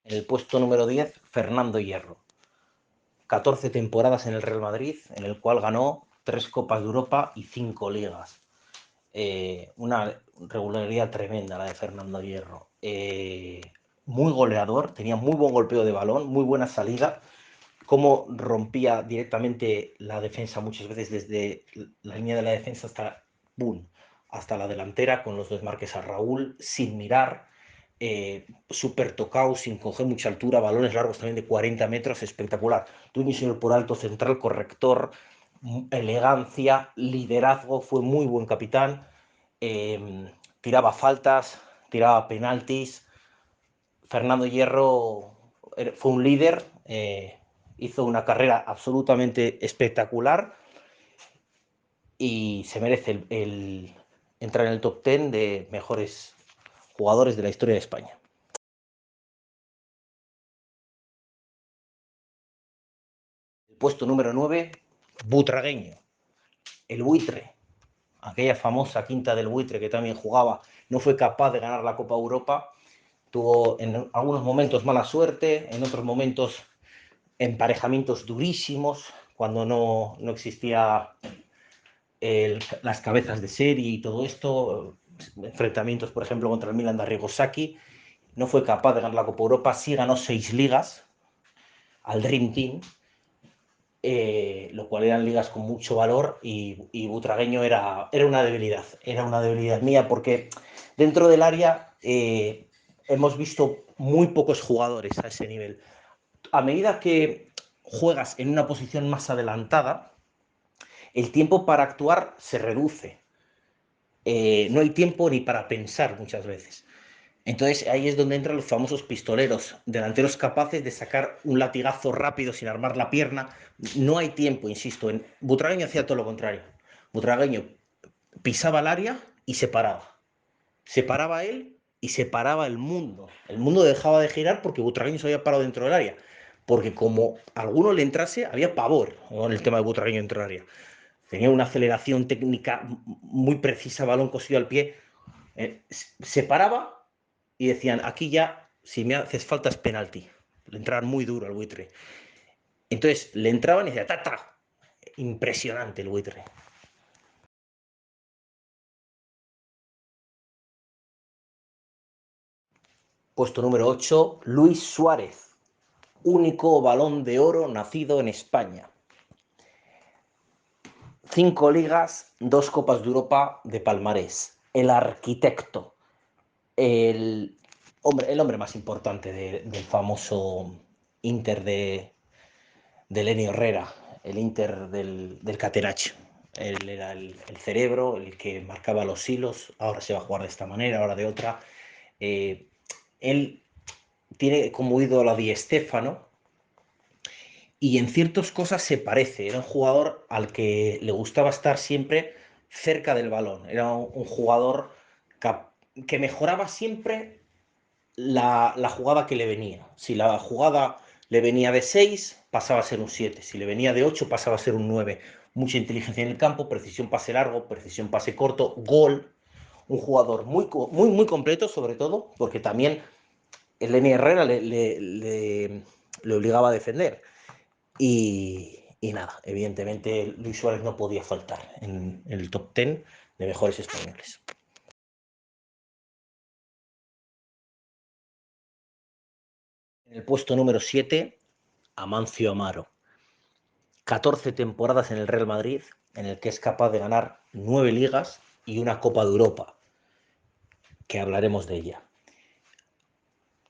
En el puesto número 10, Fernando Hierro. 14 temporadas en el Real Madrid, en el cual ganó 3 Copas de Europa y 5 ligas. Una regularidad tremenda la de Fernando Hierro. Muy goleador, tenía muy buen golpeo de balón, muy buena salida, cómo rompía directamente la defensa muchas veces desde la línea de la defensa hasta, ¡boom!, hasta la delantera, con los desmarques a Raúl, sin mirar, súper tocado, sin coger mucha altura, balones largos también de 40 metros, espectacular. Tuvo un señor por alto, central, corrector, elegancia, liderazgo, fue muy buen capitán, tiraba faltas, tiraba penaltis. Fernando Hierro fue un líder, hizo una carrera absolutamente espectacular y se merece entrar en el top 10 de mejores jugadores de la historia de España. El puesto número 9, Butragueño, el buitre, aquella famosa quinta del buitre que también jugaba, no fue capaz de ganar la Copa Europa, tuvo en algunos momentos mala suerte, en otros momentos emparejamientos durísimos, cuando no existía las cabezas de serie y todo esto, enfrentamientos, por ejemplo, contra el Milan de Arrigo Sacchi, no fue capaz de ganar la Copa Europa, sí ganó 6 ligas al Dream Team, lo cual eran ligas con mucho valor, y Butragueño era una debilidad mía, porque dentro del área hemos visto muy pocos jugadores a ese nivel. A medida que juegas en una posición más adelantada, el tiempo para actuar se reduce. No hay tiempo ni para pensar muchas veces. Entonces ahí es donde entran los famosos pistoleros, delanteros capaces de sacar un latigazo rápido sin armar la pierna. No hay tiempo, insisto. Butragueño hacía todo lo contrario. Butragueño pisaba el área y se paraba. Se paraba él y se paraba el mundo. El mundo dejaba de girar porque Butragueño se había parado dentro del área. Porque como alguno le entrase, había pavor con el tema de Butragueño dentro del área. Tenía una aceleración técnica muy precisa, balón cosido al pie. Se paraba y decían, aquí ya, si me haces falta es penalti. Le entraban muy duro al buitre. Entonces le entraban y decían, ¡ta, ta! Impresionante el buitre. Puesto número 8, Luis Suárez. Único Balón de Oro nacido en España. 5 ligas, 2 Copas de Europa de palmarés. El arquitecto. El hombre más importante del famoso Inter de Lenny Herrera, el Inter del Catenaccio. Él era el cerebro, el que marcaba los hilos. Ahora se va a jugar de esta manera, ahora de otra. Él tiene como ídolo a Di Stéfano, y en ciertas cosas se parece. Era un jugador al que le gustaba estar siempre cerca del balón. Era un jugador que mejoraba siempre la jugada que le venía. Si la jugada le venía de 6, pasaba a ser un 7. Si le venía de 8, pasaba a ser un 9. Mucha inteligencia en el campo, precisión pase largo, precisión pase corto, gol. Un jugador muy completo, sobre todo, porque también el Lenny Herrera le obligaba a defender. Y nada, evidentemente Luis Suárez no podía faltar en el top 10 de mejores españoles. En el puesto número 7, Amancio Amaro. 14 temporadas en el Real Madrid, en el que es capaz de ganar 9 ligas y una Copa de Europa, que hablaremos de ella.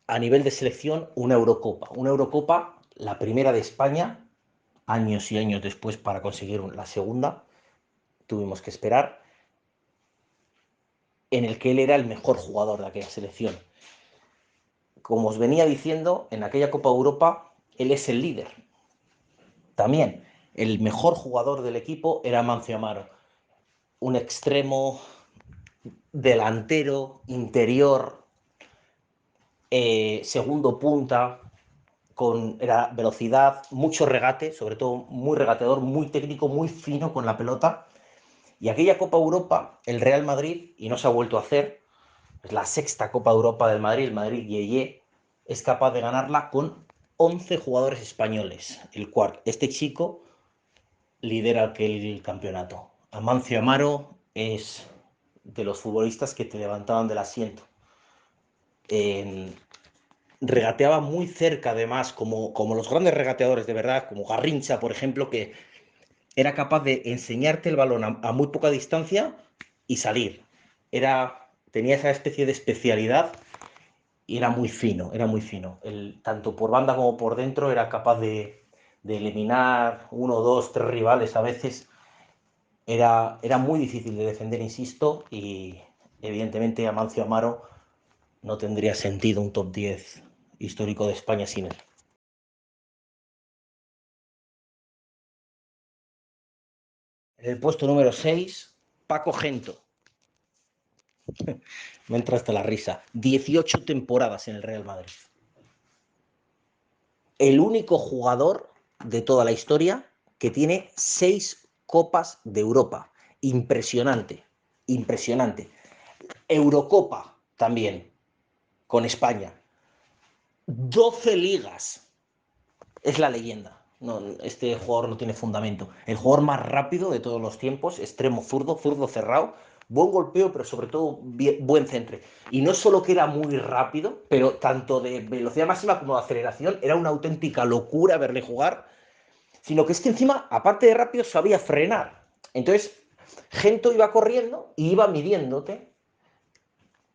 A nivel de selección, una Eurocopa, la primera de España, años y años después para conseguir la segunda, tuvimos que esperar, en el que él era el mejor jugador de aquella selección. Como os venía diciendo, en aquella Copa de Europa, él es el líder. También, el mejor jugador del equipo era Amancio Amaro, un extremo delantero, interior, segundo punta, era velocidad, mucho regate, sobre todo muy regateador, muy técnico, muy fino con la pelota. Y aquella Copa Europa, el Real Madrid, y no se ha vuelto a hacer, es la 6ª Copa Europa del Madrid, el Madrid Yeye, es capaz de ganarla con 11 jugadores españoles. Este chico lidera aquel campeonato. Amancio Amaro es de los futbolistas que te levantaban del asiento. Regateaba muy cerca, además, como los grandes regateadores de verdad, como Garrincha, por ejemplo, que era capaz de enseñarte el balón a muy poca distancia y salir. Tenía esa especie de especialidad y era muy fino, era muy fino. Tanto por banda como por dentro era capaz de eliminar uno, dos, tres rivales a veces. Era muy difícil de defender, insisto, y evidentemente Amancio Amaro no tendría sentido un top 10 histórico de España sin él. En el puesto número 6, Paco Gento. Me entra hasta la risa. 18 temporadas en el Real Madrid. El único jugador de toda la historia que tiene 6 Copas de Europa. Impresionante, impresionante. Eurocopa también, con España. 12 ligas. Es la leyenda. No, este jugador no tiene fundamento. El jugador más rápido de todos los tiempos, extremo zurdo, zurdo cerrado, buen golpeo, pero sobre todo buen centre. Y no solo que era muy rápido, pero tanto de velocidad máxima como de aceleración, era una auténtica locura verle jugar, sino que es que encima, aparte de rápido, sabía frenar. Entonces, Gento iba corriendo y iba midiéndote.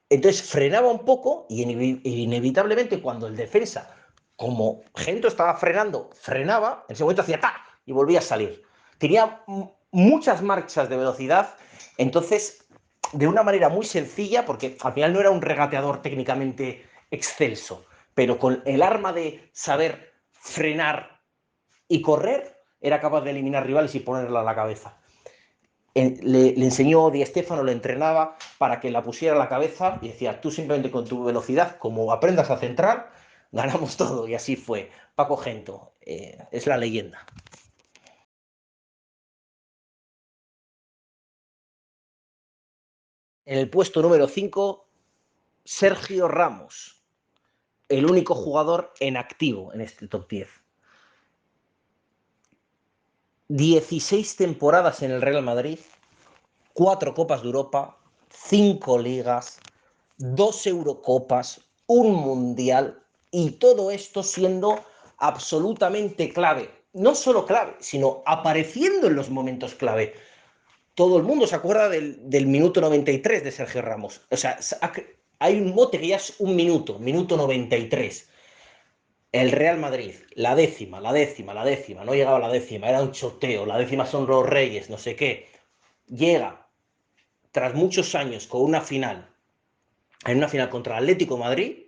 Entonces frenaba un poco y inevitablemente cuando el defensa, como Gento estaba frenando, frenaba, en ese momento hacía ¡ta! Y volvía a salir. Tenía muchas marchas de velocidad, entonces de una manera muy sencilla, porque al final no era un regateador técnicamente excelso, pero con el arma de saber frenar y correr, era capaz de eliminar rivales y ponerla a la cabeza. Le enseñó Di Stéfano, le entrenaba para que la pusiera a la cabeza y decía, tú simplemente con tu velocidad, como aprendas a centrar, ganamos todo. Y así fue. Paco Gento, es la leyenda. En el puesto número 5, Sergio Ramos, el único jugador en activo en este top 10. 16 temporadas en el Real Madrid, 4 Copas de Europa, 5 ligas, 2 Eurocopas, un Mundial, y todo esto siendo absolutamente clave. No solo clave, sino apareciendo en los momentos clave. Todo el mundo se acuerda del minuto 93 de Sergio Ramos. O sea, hay un mote que ya es un minuto 93. El Real Madrid, la décima, la décima, la décima, no llegaba a la décima, era un choteo, la décima son los Reyes, no sé qué. Llega, tras muchos años, con una final, en una final contra el Atlético de Madrid.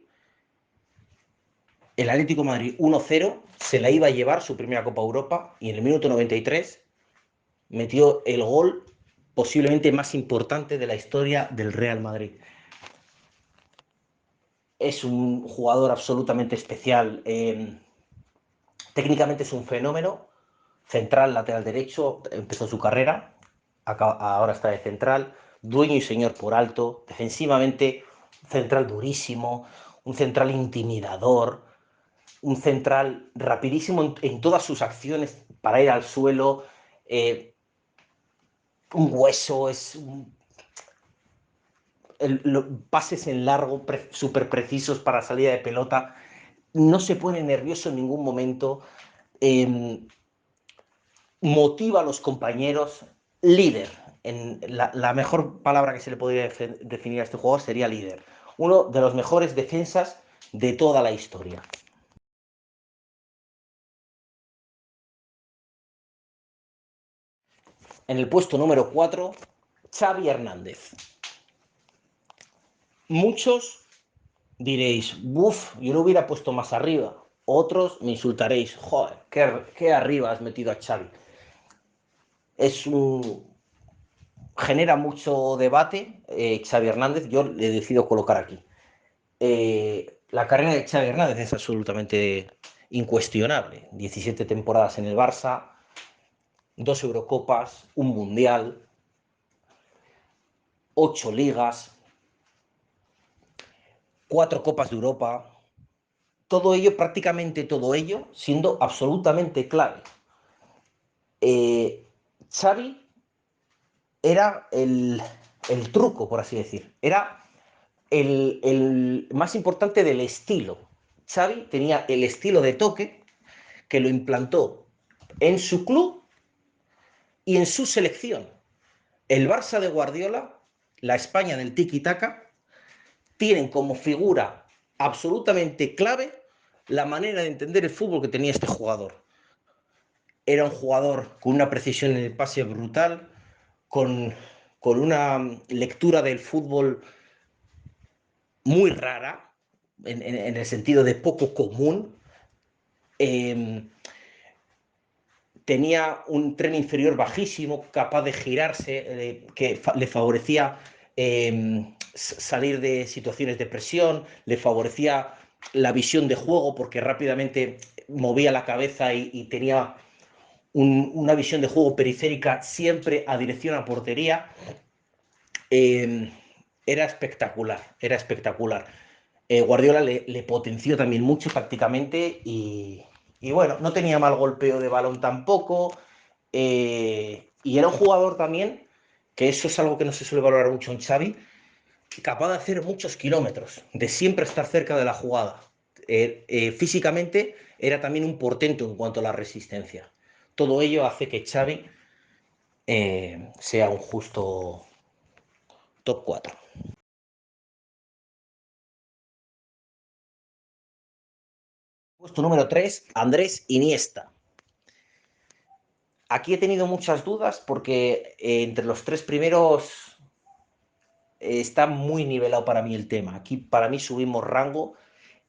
El Atlético de Madrid 1-0, se la iba a llevar su primera Copa Europa y en el minuto 93 metió el gol posiblemente más importante de la historia del Real Madrid. Es un jugador absolutamente especial. Técnicamente es un fenómeno. Central, lateral derecho, empezó su carrera, ahora está de central, dueño y señor por alto, defensivamente, un central durísimo, un central intimidador, un central rapidísimo en todas sus acciones para ir al suelo, un hueso, pases en largo súper precisos para salida de pelota, no se pone nervioso en ningún momento, motiva a los compañeros, líder. La mejor palabra que se le podría definir a este jugador sería líder. Uno de los mejores defensas de toda la historia. En el puesto número 4, Xavi Hernández. Muchos diréis, buf, yo lo hubiera puesto más arriba. Otros me insultaréis, joder, qué arriba has metido a Xavi. Genera mucho debate, Xavi Hernández, yo le decido colocar aquí. La carrera de Xavi Hernández es absolutamente incuestionable. 17 temporadas en el Barça, 2 Eurocopas, un Mundial, 8 ligas, 4 Copas de Europa, todo ello, prácticamente todo ello, siendo absolutamente clave. Xavi era el truco, por así decir. Era el más importante del estilo. Xavi tenía el estilo de toque que lo implantó en su club y en su selección. El Barça de Guardiola, la España del tiki-taka, tienen como figura absolutamente clave la manera de entender el fútbol que tenía este jugador. Era un jugador con una precisión en el pase brutal, con, con una lectura del fútbol muy rara, en el sentido de poco común. Eh, Tenía un tren inferior bajísimo, capaz de girarse, que le favorecía salir de situaciones de presión, le favorecía la visión de juego porque rápidamente movía la cabeza y tenía una visión de juego periférica siempre a dirección a portería. Eh, Era espectacular, era espectacular. Guardiola le potenció también mucho prácticamente y bueno, no tenía mal golpeo de balón tampoco. Y era un jugador también, que eso es algo que no se suele valorar mucho en Xavi, capaz de hacer muchos kilómetros, de siempre estar cerca de la jugada. Físicamente era también un portento en cuanto a la resistencia. Todo ello hace que Xavi sea un justo top 4. Puesto número 3, Andrés Iniesta. Aquí he tenido muchas dudas porque entre los tres primeros está muy nivelado para mí el tema. Aquí para mí subimos rango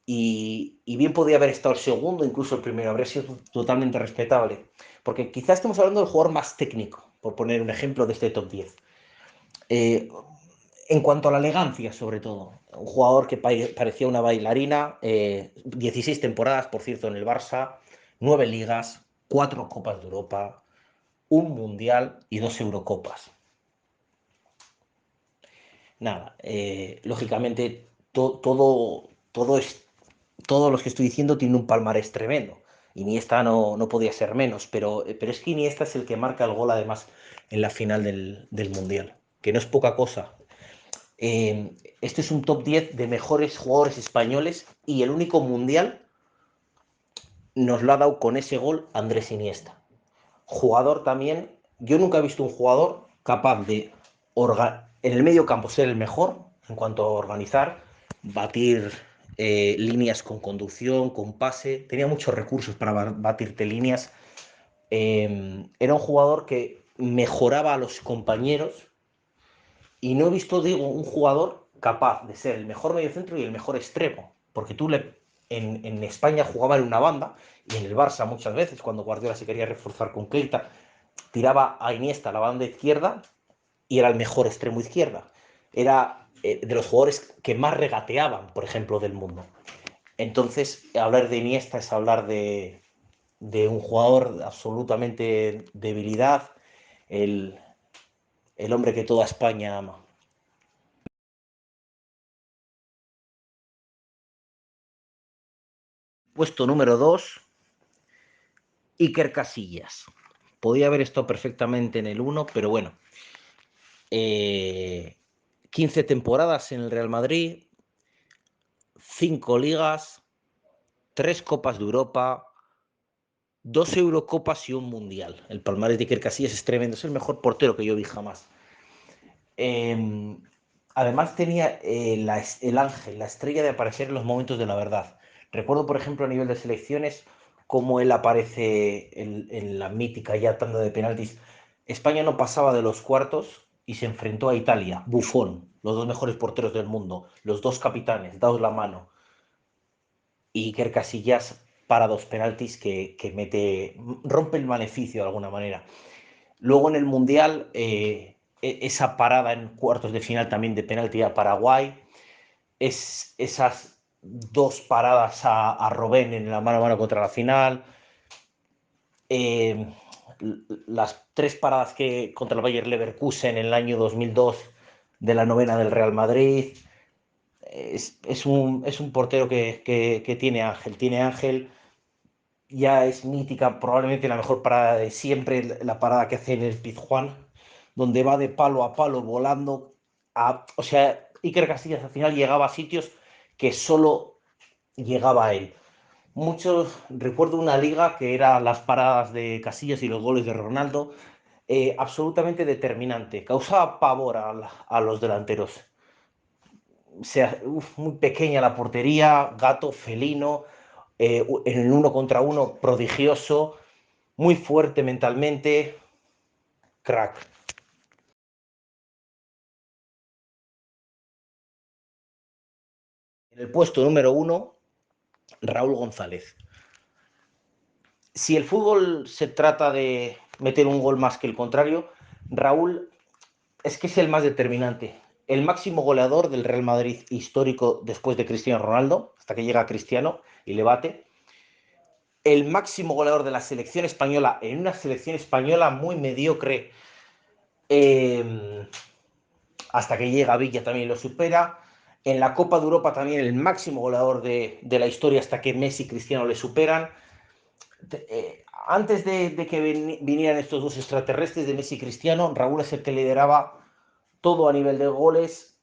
y bien podría haber estado el segundo, incluso el primero, habría sido totalmente respetable. Porque quizás estemos hablando del jugador más técnico, por poner un ejemplo de este top 10. Eh, en cuanto a la elegancia, sobre todo, un jugador que parecía una bailarina, 16 temporadas, por cierto, en el Barça, 9 ligas, 4 Copas de Europa, un Mundial y 2 Eurocopas. Nada, lógicamente todos los que estoy diciendo tienen un palmarés tremendo. Iniesta no podía ser menos, pero es que Iniesta es el que marca el gol además en la final del Mundial, que no es poca cosa. Este es un top 10 de mejores jugadores españoles y el único Mundial nos lo ha dado con ese gol Andrés Iniesta. Jugador también, yo nunca he visto un jugador capaz de en el medio campo ser el mejor en cuanto a organizar, batir líneas con conducción, con pase, tenía muchos recursos para batirte líneas. Era un jugador que mejoraba a los compañeros y no he visto, digo, un jugador capaz de ser el mejor mediocentro y el mejor extremo, porque en España jugaba en una banda y en el Barça muchas veces cuando Guardiola se quería reforzar con Keita tiraba a Iniesta a la banda izquierda y era el mejor extremo izquierda. Era de los jugadores que más regateaban, por ejemplo, del mundo. Entonces, hablar de Iniesta es hablar de un jugador absolutamente debilidad, el, el hombre que toda España ama. Puesto número 2, Iker Casillas. Podía haber estado perfectamente en el 1, pero bueno. 15 temporadas en el Real Madrid, 5 ligas, 3 Copas de Europa, 2 Eurocopas y un Mundial. El palmarés de Iker Casillas es tremendo, es el mejor portero que yo vi jamás. Eh, Además tenía el ángel, la estrella de aparecer en los momentos de la verdad. Recuerdo, por ejemplo, a nivel de selecciones, cómo él aparece en la mítica ya tanda de penaltis. España no pasaba de los cuartos y se enfrentó a Italia, Buffon, los dos mejores porteros del mundo, los dos capitanes, dados la mano. Y Iker Casillas para dos penaltis que rompe el maleficio de alguna manera. Luego en el Mundial, esa parada en cuartos de final también de penalti a Paraguay, esas dos paradas a Robben en la mano a mano contra la final, eh, las tres paradas contra el Bayer Leverkusen en el año 2002 de la novena del Real Madrid, es un portero que tiene ángel. Tiene ángel, ya es mítica, probablemente la mejor parada de siempre, la parada que hace en el Pizjuán, donde va de palo a palo volando. O sea, Iker Casillas al final llegaba a sitios que solo llegaba a él. Muchos, recuerdo una liga que era las paradas de Casillas y los goles de Ronaldo, absolutamente determinante, causaba pavor a los delanteros. O sea, muy pequeña la portería, gato, felino, en el uno contra uno prodigioso, muy fuerte mentalmente, crack. En el puesto número uno, Raúl González. Si el fútbol se trata de meter un gol más que el contrario, Raúl es que es el más determinante. El máximo goleador del Real Madrid histórico después de Cristiano Ronaldo, hasta que llega Cristiano y le bate. El máximo goleador de la selección española en una selección española muy mediocre, eh, hasta que llega Villa también lo supera. En la Copa de Europa también el máximo goleador de la historia hasta que Messi y Cristiano le superan. Antes de que vinieran estos dos extraterrestres de Messi y Cristiano, Raúl es el que lideraba todo a nivel de goles.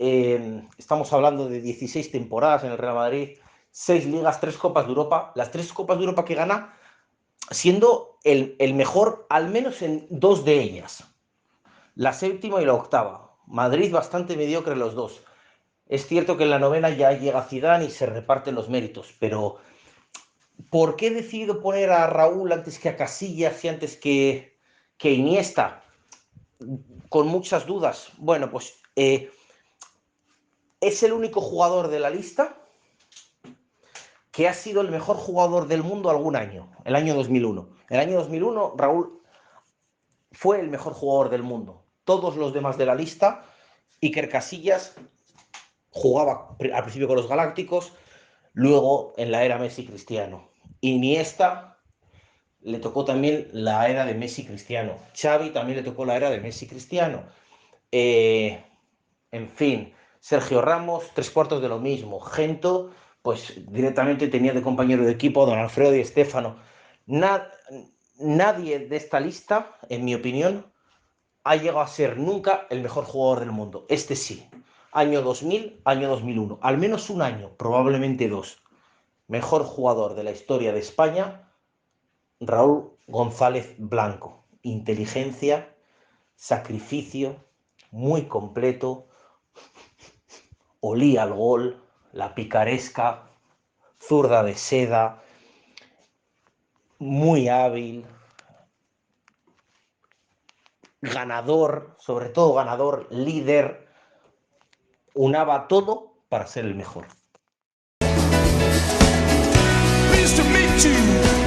Estamos hablando de 16 temporadas en el Real Madrid, 6 ligas, 3 Copas de Europa. Las 3 Copas de Europa que gana siendo el mejor, al menos en 2 de ellas. La séptima y la octava. Madrid bastante mediocre los dos. Es cierto que en la novena ya llega Zidane y se reparten los méritos, pero ¿por qué he decidido poner a Raúl antes que a Casillas y antes que Iniesta? Con muchas dudas. Bueno, pues es el único jugador de la lista que ha sido el mejor jugador del mundo algún año, el año 2001. El año 2001 Raúl fue el mejor jugador del mundo. Todos los demás de la lista, Iker Casillas jugaba al principio con los Galácticos, luego en la era Messi Cristiano. Iniesta le tocó también la era de Messi Cristiano. Xavi también le tocó la era de Messi Cristiano. Eh, en fin, Sergio Ramos, 3/4 de lo mismo. Gento, pues directamente tenía de compañero de equipo a Don Alfredo y Stéfano. Na Nadie de esta lista, en mi opinión, ha llegado a ser nunca el mejor jugador del mundo. Este sí. Año 2000, año 2001. Al menos un año, probablemente dos. Mejor jugador de la historia de España, Raúl González Blanco. Inteligencia, sacrificio, muy completo, olía al gol, la picaresca, zurda de seda, muy hábil, ganador, sobre todo ganador, líder, unaba todo para ser el mejor. Pleased to meet you.